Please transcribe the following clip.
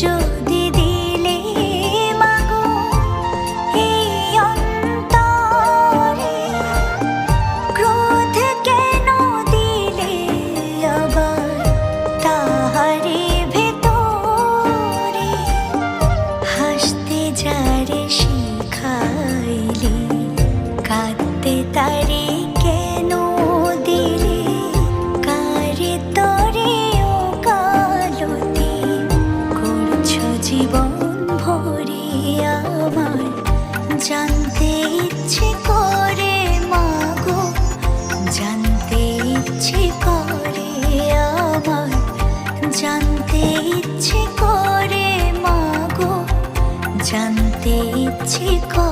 যদি দিলে মাগো এই অন্তরে, ক্রোধ কেন দিলে আবার তাহারে ভেতরে, হাসতে যারে শিখাইলে কাঁদতে তারে কেন দিলে, কারে তরে ও কালতি করছো জীবন ভরে আমার, জানতে ইচ্ছে করে মাগো, জানতে ইচ্ছে করে আমার, জানতে ইচ্ছে করে মাগো, জানতে ইচ্ছে করে।